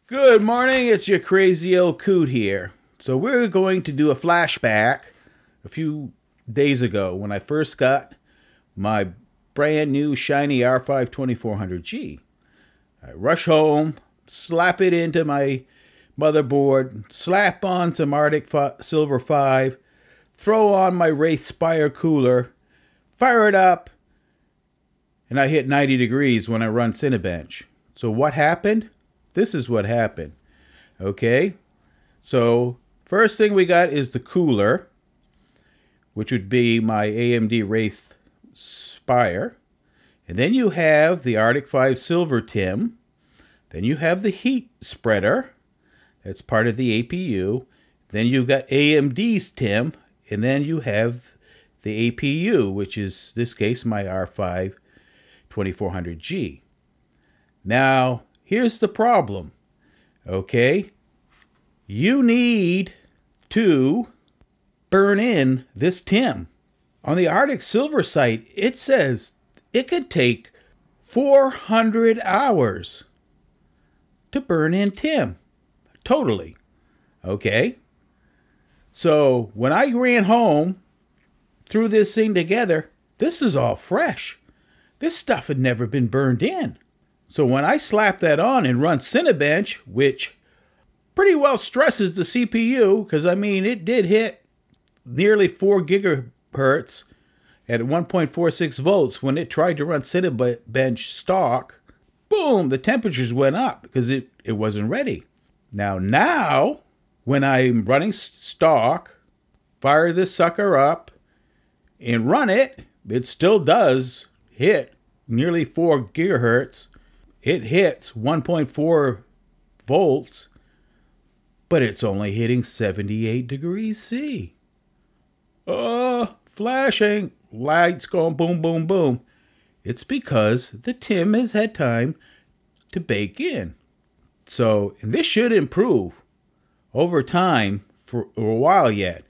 Good morning, it's your crazy old coot here. So we're going to do a flashback a few days ago when I first got my brand new shiny R5 2400G. I rush home, slap it into my motherboard, slap on some Arctic Silver 5, throw on my Wraith Spire cooler, fire it up, and I hit 90 degrees when I run Cinebench. So what happened? This is what happened. Okay, so first thing we got is the cooler, which would be my AMD Wraith Spire. And then you have the Arctic 5 Silver TIM. Then you have the heat spreader. That's part of the APU. Then you've got AMD's TIM. And then you have the APU, which is, in this case, my R5 2400G. Now, here's the problem, okay? You need to burn in this TIM. On the Arctic Silver site, it says it could take 400 hours to burn in TIM. Totally. Okay? So, when I ran home, threw this thing together, this is all fresh. This stuff had never been burned in. So when I slap that on and run Cinebench, which pretty well stresses the CPU, because I mean, it did hit nearly 4 gigahertz at 1.46 volts when it tried to run Cinebench stock, boom, the temperatures went up because it wasn't ready. Now, when I'm running stock, fire this sucker up and run it, it still does hit nearly 4 gigahertz. It hits 1.4 volts, but it's only hitting 78 degrees C. Flashing, lights going boom, boom, boom. It's because the TIM has had time to bake in. So, and this should improve over time for a while yet.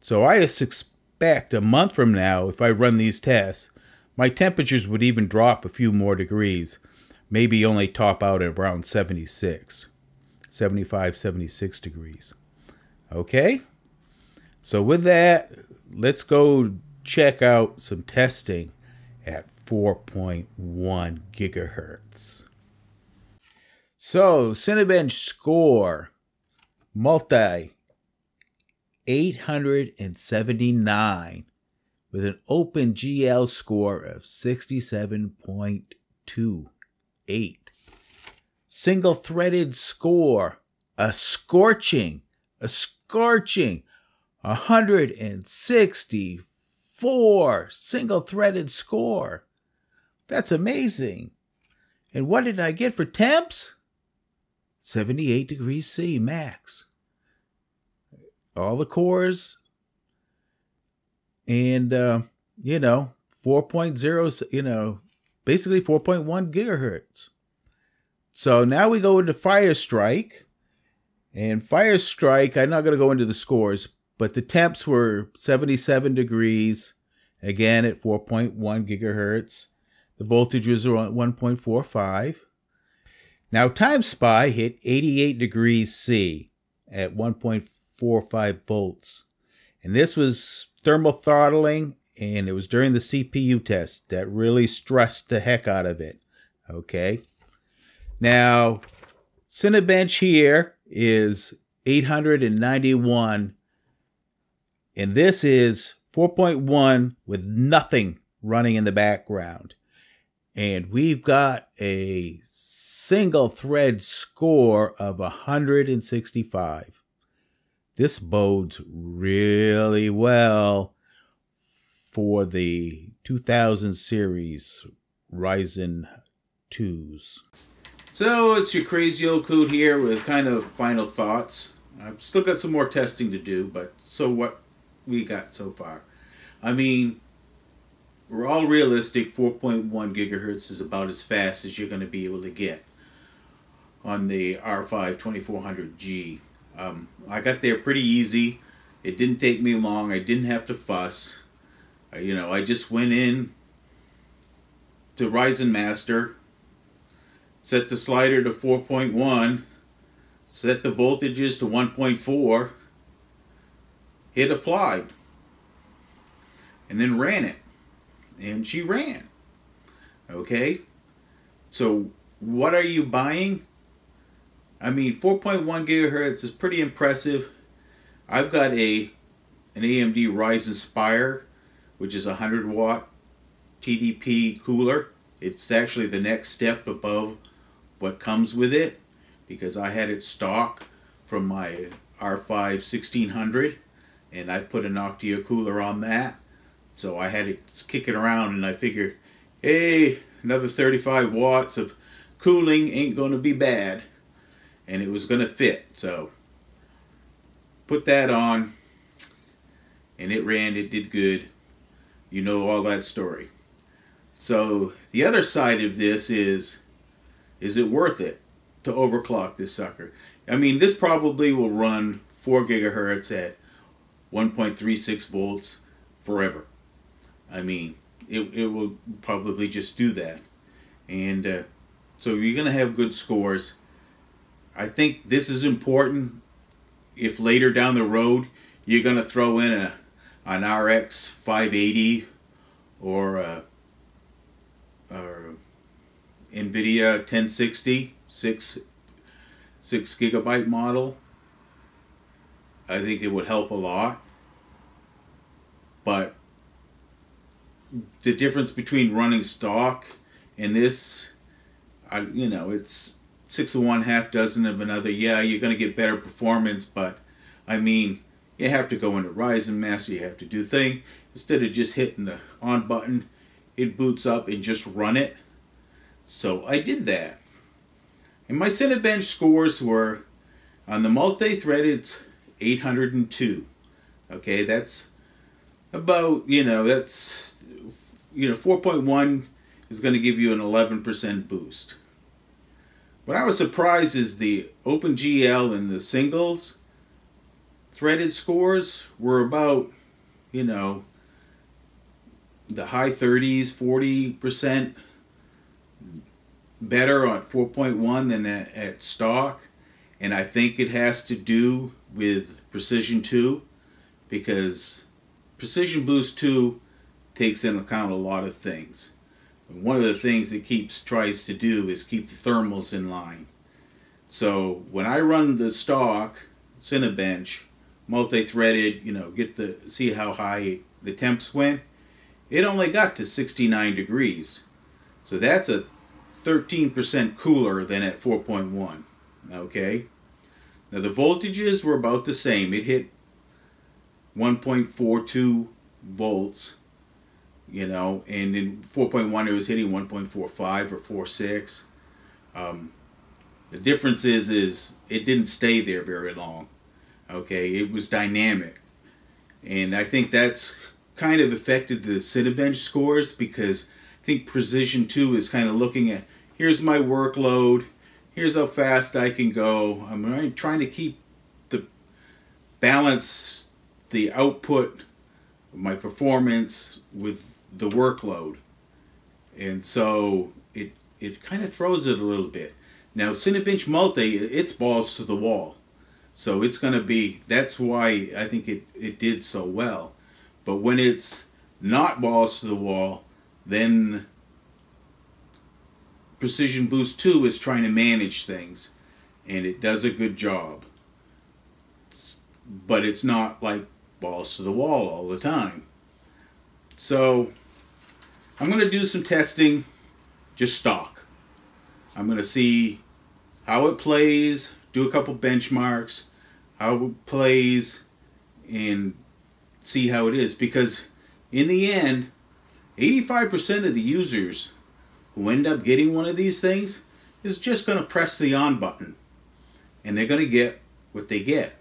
So I expect a month from now, if I run these tests, my temperatures would even drop a few more degrees. Maybe only top out at around 75, 76 degrees. Okay? So with that, let's go check out some testing at 4.1 gigahertz. So, Cinebench score, multi 879 with an OpenGL score of 67.28. Single-threaded score, a scorching 164 single-threaded score. That's amazing. And what did I get for temps? 78 degrees C max. All the cores, and, 4.0, basically 4.1 gigahertz. So now we go into Firestrike. And Firestrike, I'm not going to go into the scores, but the temps were 77 degrees, again at 4.1 gigahertz. The voltage was around 1.45. Now TimeSpy hit 88 degrees C at 1.45 volts. And this was thermal throttling, and it was during the CPU test that really stressed the heck out of it. Okay. Now, Cinebench here is 891, and this is 4.1 with nothing running in the background. And we've got a single thread score of 165. This bodes really well for the 2000 series Ryzen 2s. So it's your crazy old coot here with kind of final thoughts. I've still got some more testing to do, but so what we got so far. I mean, we're all realistic. 4.1 gigahertz is about as fast as you're going to be able to get on the R5 2400G. I got there pretty easy. It didn't take me long. I didn't have to fuss. I just went in to Ryzen Master, set the slider to 4.1, set the voltages to 1.4, hit applied, and then ran it. And she ran. Okay? So what are you buying? I mean, 4.1 gigahertz is pretty impressive. I've got an AMD Ryzen Spire, which is a 100 watt TDP cooler. It's actually the next step above what comes with it, because I had it stock from my R5 1600, and I put an Noctia cooler on that. So I had it kicking around, and I figured, hey, another 35 watts of cooling ain't going to be bad. And it was going to fit. So put that on, and it ran, it did good. You know all that story. So the other side of this is it worth it to overclock this sucker? I mean, this probably will run 4 gigahertz at 1.36 volts forever. I mean, it will probably just do that. And so you're going to have good scores. I think this is important if later down the road you're going to throw in an RX 580 or NVIDIA 1060 6 gigabyte model. I think it would help a lot. But the difference between running stock and this, you know, it's 6 of one, half dozen of another. Yeah, you're going to get better performance, but I mean, you have to go into Ryzen Master, you have to do thing. Instead of just hitting the on button, it boots up and just run it. So I did that. And my Cinebench scores were, on the multi-thread, it's 802. Okay, that's about, you know, that's, you know, 4.1 is going to give you an 11% boost. What I was surprised is the OpenGL and the singles threaded scores were about, you know, the high 30s, 40% better on 4.1 than at stock. And I think it has to do with Precision 2, because Precision Boost 2 takes into account a lot of things. One of the things it tries to do is keep the thermals in line. So when I run the stock Cinebench multi-threaded, you know, see how high the temps went, it only got to 69 degrees. So that's a 13% cooler than at 4.1. Okay. Now the voltages were about the same. It hit 1.42 volts. You know, and in 4.1 it was hitting 1.45 or 4.6. The difference is it didn't stay there very long. Okay, it was dynamic. And I think that's kind of affected the Cinebench scores, because I think Precision 2 is kind of looking at, here's my workload, here's how fast I can go. I'm trying to keep balance the output, my performance with the workload, and so it kind of throws it a little bit. Now Cinebench Multi, it's balls to the wall, so it's going to be, that's why I think it did so well. But when it's not balls to the wall, then Precision Boost 2 is trying to manage things, and it does a good job, but it's not like balls to the wall all the time. So I'm going to do some testing, just stock. I'm going to see how it plays, do a couple benchmarks, how it plays, and see how it is. Because in the end, 85% of the users who end up getting one of these things is just going to press the on button, and they're going to get what they get.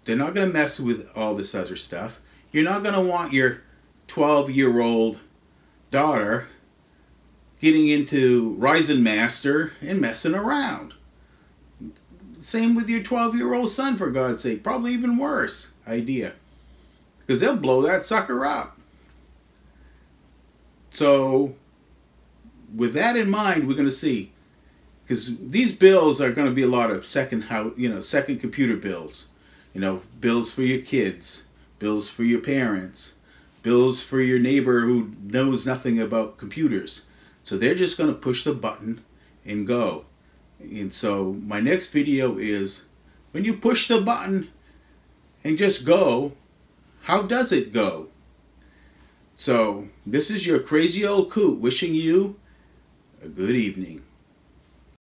They're not going to mess with all this other stuff. You're not going to want your 12-year-old daughter getting into Ryzen Master and messing around. Same with your 12-year-old son, for God's sake. Probably even worse idea, because they'll blow that sucker up. So with that in mind, we're going to see, because these bills are going to be a lot of second computer bills. Bills for your kids, bills for your parents, bills for your neighbor who knows nothing about computers. So they're just going to push the button and go. And so my next video is, when you push the button and just go, how does it go? So this is your crazy old coot wishing you a good evening.